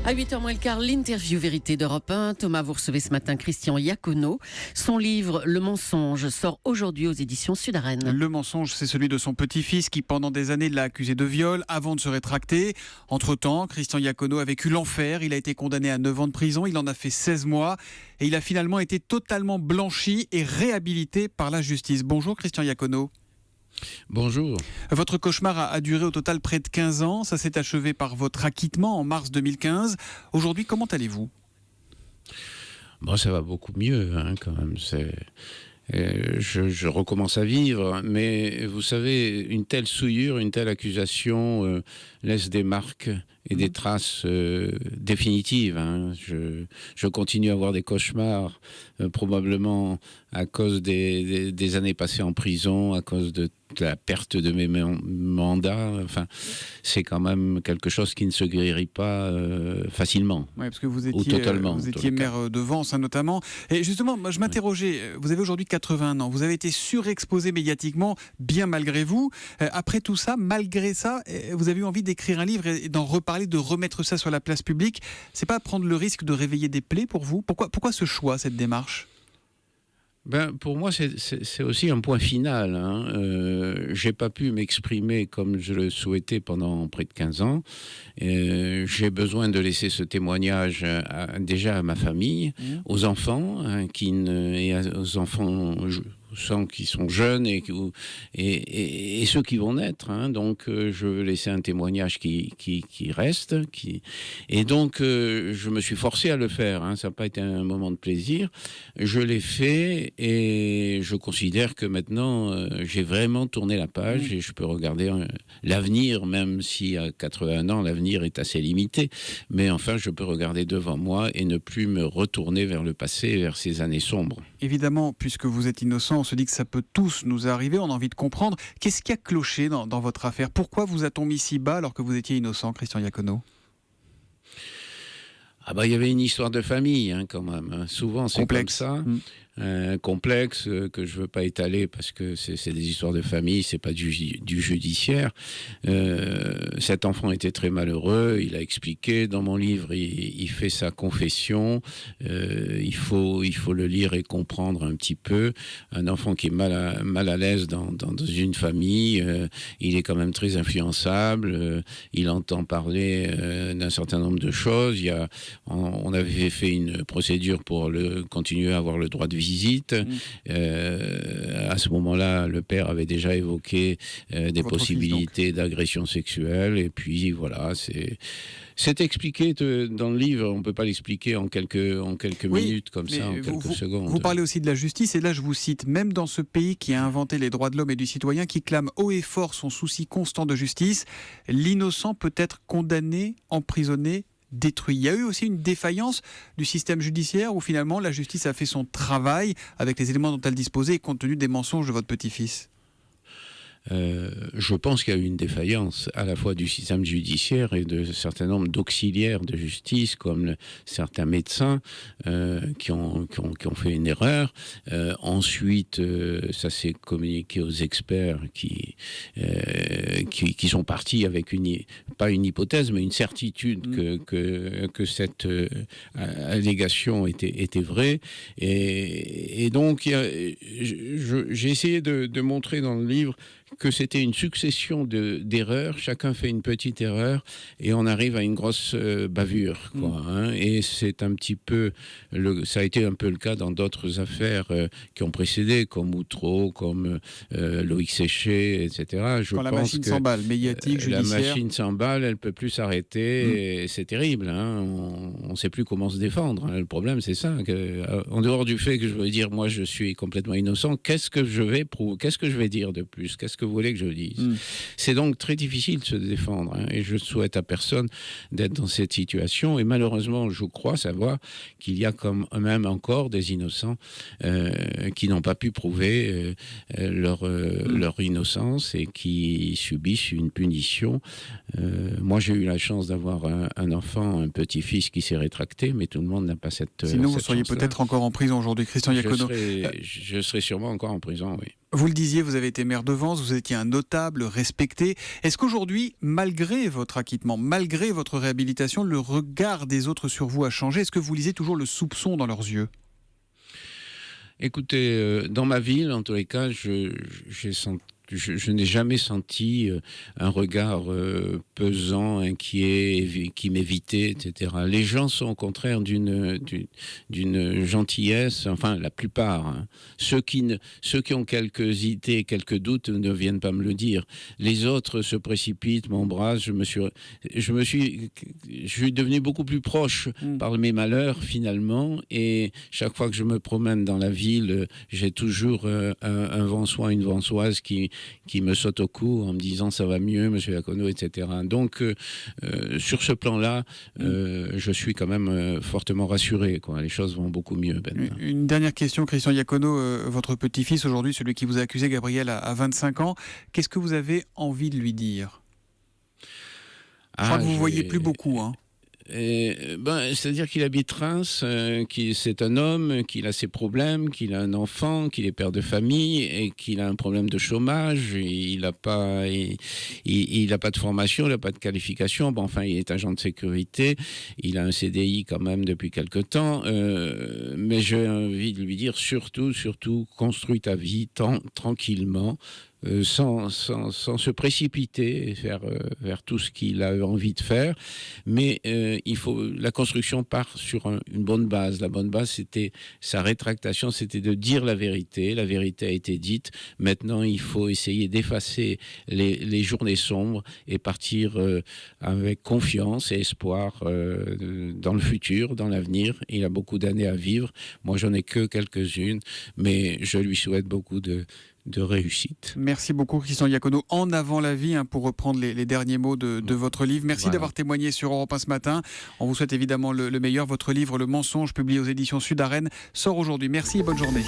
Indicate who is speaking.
Speaker 1: À 8h moins le quart, l'interview vérité d'Europe 1. Thomas, vous recevez ce matin Christian Iacono. Son livre Le mensonge sort aujourd'hui aux éditions Sud-Arène.
Speaker 2: Le mensonge, c'est celui de son petit-fils qui, pendant des années, l'a accusé de viol avant de se rétracter. Entre-temps, Christian Iacono a vécu l'enfer. Il a été condamné à 9 ans de prison. Il en a fait 16 mois. Et il a finalement été totalement blanchi et réhabilité par la justice. Bonjour Christian Iacono.
Speaker 3: Bonjour.
Speaker 2: Votre cauchemar a duré au total près de 15 ans. Ça s'est achevé par votre acquittement en mars 2015. Aujourd'hui, comment allez-vous ?
Speaker 3: Bon, ça va beaucoup mieux, quand même. Je recommence à vivre, mais vous savez, une telle souillure, une telle accusation laisse des marques et des traces définitives. Je continue à avoir des cauchemars, probablement à cause des années passées en prison, à cause de la perte de mes mandats. Enfin, c'est quand même quelque chose qui ne se guérit pas facilement.
Speaker 2: Oui, parce que vous
Speaker 3: ou totalement.
Speaker 2: Vous étiez maire de Vence, notamment. Et justement, moi, je m'interrogeais, vous avez aujourd'hui 81 ans, vous avez été surexposé médiatiquement, bien malgré vous. Après tout ça, malgré ça, vous avez eu envie d'écrire un livre et d'en reparler, de remettre ça sur la place publique. C'est pas prendre le risque de réveiller des plaies pour vous ? Pourquoi ce choix, cette démarche ?
Speaker 3: Pour moi, c'est aussi un point final. J'ai pas pu m'exprimer comme je le souhaitais pendant près de 15 ans. J'ai besoin de laisser ce témoignage déjà à ma famille, aux enfants, aux enfants qui sont jeunes et ceux qui vont naître. Donc, je veux laisser un témoignage qui reste. Et donc, je me suis forcé à le faire. Ça n'a pas été un moment de plaisir. Je l'ai fait et je considère que maintenant, j'ai vraiment tourné la page et je peux regarder l'avenir, même si à 81 ans, l'avenir est assez limité. Mais enfin, je peux regarder devant moi et ne plus me retourner vers le passé, vers ces années sombres.
Speaker 2: Évidemment, puisque vous êtes innocent, on se dit que ça peut tous nous arriver, on a envie de comprendre. Qu'est-ce qui a cloché dans votre affaire ? Pourquoi vous a-t-on mis si bas alors que vous étiez innocent, Christian Iacono ?
Speaker 3: Il y avait une histoire de famille, quand même. Souvent, c'est
Speaker 2: complexe.
Speaker 3: Comme ça. Complexe, que je veux pas étaler parce que c'est des histoires de famille, c'est pas du judiciaire. Cet enfant était très malheureux, il a expliqué dans mon livre, il fait sa confession. Il faut le lire et comprendre un petit peu. Un enfant qui est mal à l'aise dans une famille, il est quand même très influençable. Il entend parler d'un certain nombre de choses. On avait fait une procédure pour continuer à avoir le droit de visite. À ce moment-là, le père avait déjà évoqué des possibilités d'agression sexuelle. Et puis voilà, c'est expliqué dans le livre. On ne peut pas l'expliquer en quelques minutes comme ça, en quelques secondes.
Speaker 2: Vous parlez aussi de la justice, et là je vous cite, même dans ce pays qui a inventé les droits de l'homme et du citoyen, qui clame haut et fort son souci constant de justice, l'innocent peut être condamné, emprisonné, détruit. Il y a eu aussi une défaillance du système judiciaire où finalement la justice a fait son travail avec les éléments dont elle disposait et compte tenu des mensonges de votre petit-fils.
Speaker 3: Je pense qu'il y a eu une défaillance à la fois du système judiciaire et de certain nombre d'auxiliaires de justice, comme certains médecins qui ont fait une erreur. Ensuite, ça s'est communiqué aux experts qui sont partis avec pas une hypothèse, mais une certitude que cette allégation était vraie. Et donc, j'ai essayé de montrer dans le livre que c'était une succession d'erreurs, chacun fait une petite erreur et on arrive à une grosse bavure, Et c'est un petit peu, ça a été un peu le cas dans d'autres affaires qui ont précédé, comme Outreau, comme Loïc Séché, etc.
Speaker 2: Quand la machine s'emballe, médiatique, judiciaire.
Speaker 3: La machine s'emballe, elle peut plus s'arrêter, et c'est terrible. On ne sait plus comment se défendre. Le problème, c'est ça. En dehors du fait que je veux dire, moi, je suis complètement innocent, qu'est-ce que je vais dire de plus ? Qu'est-ce que vous voulez que je dise ? C'est donc très difficile de se défendre, et je souhaite à personne d'être dans cette situation. Et malheureusement, je crois savoir qu'il y a quand même encore des innocents qui n'ont pas pu prouver leur innocence et qui subissent une punition. Moi, j'ai eu la chance d'avoir un enfant, un petit-fils qui s'est s'est rétracté, mais tout le monde n'a pas cette
Speaker 2: Sinon, vous
Speaker 3: cette
Speaker 2: seriez
Speaker 3: chance-là.
Speaker 2: peut-être encore en prison aujourd'hui, Christian Iacono.
Speaker 3: Je serais sûrement encore en prison, oui.
Speaker 2: Vous le disiez, vous avez été maire de Vence, vous étiez un notable respecté. Est-ce qu'aujourd'hui, malgré votre acquittement, malgré votre réhabilitation, le regard des autres sur vous a changé? Est-ce que vous lisez toujours le soupçon dans leurs yeux?
Speaker 3: Écoutez, dans ma ville, en tous les cas, je n'ai jamais senti un regard pesant, inquiet, qui m'évitait, etc. Les gens sont au contraire d'une gentillesse, enfin la plupart. Hein. Ceux qui ont quelques idées, quelques doutes ne viennent pas me le dire. Les autres se précipitent, m'embrassent. Je suis devenu beaucoup plus proche par mes malheurs finalement. Et chaque fois que je me promène dans la ville, j'ai toujours un Vensois, une Vensoise qui me saute au cou en me disant ça va mieux, monsieur Iacono, etc. Donc, sur ce plan-là, je suis quand même fortement rassuré, quoi. Les choses vont beaucoup mieux.
Speaker 2: Une dernière question, Christian Iacono, votre petit-fils aujourd'hui, celui qui vous a accusé, Gabriel, a 25 ans. Qu'est-ce que vous avez envie de lui dire? Je crois que vous ne voyez plus beaucoup, hein.
Speaker 3: C'est-à-dire qu'il habite Reims, c'est un homme, qu'il a ses problèmes, qu'il a un enfant, qu'il est père de famille et qu'il a un problème de chômage. Il n'a pas de formation, il n'a pas de qualification. Bon, enfin, il est agent de sécurité. Il a un CDI quand même depuis quelque temps. Mais j'ai envie de lui dire surtout, construis ta vie tranquillement. Sans se précipiter vers tout ce qu'il a envie de faire, mais la construction part sur une bonne base. La bonne base, c'était sa rétractation, c'était de dire la vérité. La vérité a été dite. Maintenant, il faut essayer d'effacer les journées sombres et partir avec confiance et espoir dans le futur, dans l'avenir. Il a beaucoup d'années à vivre. Moi, j'en ai que quelques-unes, mais je lui souhaite beaucoup de réussite.
Speaker 2: Merci beaucoup, Christian Iacono. En avant la vie, hein, pour reprendre les derniers mots de votre livre. Merci d'avoir témoigné sur Europe 1 ce matin. On vous souhaite évidemment le meilleur. Votre livre, Le Mensonge, publié aux éditions Sud-Arène, sort aujourd'hui. Merci et bonne journée.